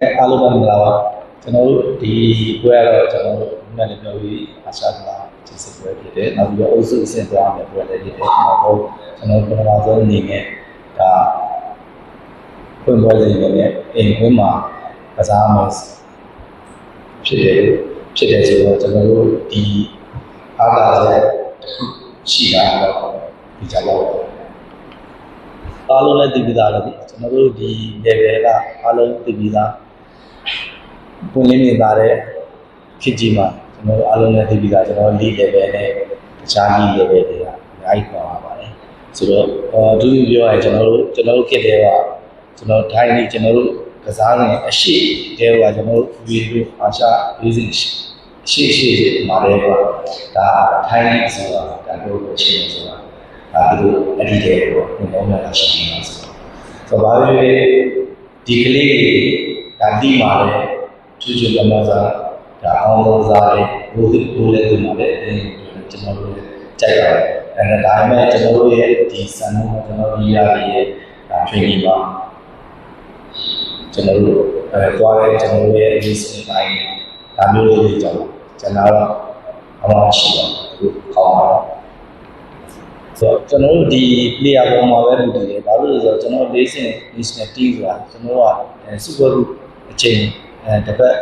အားလုံးပဲမင်္ဂလာပါကျွန်တော်တို့ဒီပွဲကတော့ကျွန်တော်တို့နာမည်ပြောပြီးအာရှကလာကျင်းစစ်ပွဲဖြစ်တယ်နောက်ပြီးတော့အုပ်စုအဆင့်သွားမယ်ပွဲလည်းဖြစ်တယ်နောက်ဆုံးကျွန်တော်ပထမဆုံးအနေနဲ့ဒါဖွင့်ပွဲလေးနဲ့အိမ်ခွင်းမှာကစားမယ်ဖြစ်တယ်ဆိုတော့ကျွန်တော်တို့ဒီအားသာချက်ရှိတာတော့ဒီကြတော့အားလုံးလည်းသိပြီးသားလည်းကျွန်တော်တို့ဒီ level ကအားလုံးသိပြီးသားပွင့်လင်းမြင်သာတဲ့ခေတ်ကြီးမှာကျွန်တော်တို့အားလုံးလည်းသိပြီးသားကျွန်တော် lead level နဲ့တခြား lead level တွေကအများကြီးပါပါတယ်ဆိုတော့သူပြောရရင်ကျွန်တော်တို့ခေတ်တွေကကျွန်တော်ထိုင်းနေကျွန်တော်တို့ကစားနေအရှိတဲကကျွန်တော်တို့ဗီဒီယိုအာရှရေးစဉ်ရှိမှာလေကွာဒါထိုင်းနေဆိုတာဒါတို့အချင်းဆိုတာဒါတို့အဒီတဲကိုဘယ်လိုမှရှိနေမှာဆိုတော့ဘာလို့လဲဒီကလေးဒါတိမာလေချွတ်လမ်းစားဒါအောင်လို့စားလေဘိုးလည်းဒီမှာလေကျွန်တော်တို့ကြိုက်ပါတယ်အဲဒါပေမဲ့ကျွန်တော်တို့ရဲ့ဒီစံနှုန်းကျွန်တော်ဒီရရဲ့ဒါ training ပါကျွန်တော်တို့သွားတဲ့ကျွန်တော်တို့ရဲ့ listening တိုင်းဒါမျိုးလေးတွေကြောင့်ကျွန်တော်တော့အမှရှိပါဘူးခေါင်းပါဆိုတော့ကျွန်တော်တို့ဒီ player ပေါ်မှာပဲလုပ်တယ်ဘာလို့လဲဆိုတော့ကျွန်တော် listening national team ဆိုတာကျွန်တော်က super group အချိန်တစ်ပတ်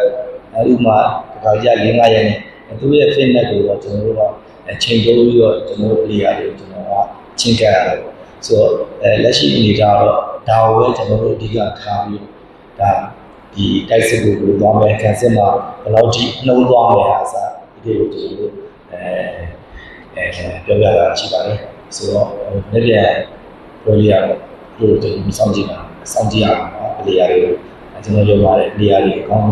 ဥမာဒီကောင်ကြီး၄-၅ရက်နဲ့သူ့ရဲ့ fitness ကိုတော့ကျွန်တော်တို့ကအချိန်တိုးပြီးတော့ကျွန်တော်တို့ player တွေကျွန်တော်ကချင်းကပ်ရတယ်ဆိုတော့လက်ရှိအနေထားတော့ဒါကိုပဲကျွန်တော်တို့အဓိကထားပြီးဒါဒီတိုက်စစ်ကိုသွားမယ်ကန်စစ်မှာဘယ်လောက်ထိနှုံးသွားမယ်အစားဒီလိုကျွန်တော်တို့ပြောပြတာရှိပါတယ်ဆိုတော့လက်ပြန်ပြောရတော့လို့ကျွန်တော်စောင့်ကြည့်ပါစောင့်ကြည့်ရအောင်နော် player တွေကိုကျွန်တော်ပြောပါတယ် player တွေအကောင်း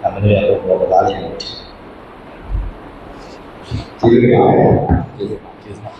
ဒါမလို့ရတော့ဘောသားလေးတွေကျေးဇူးပါကျေးဇူးပါ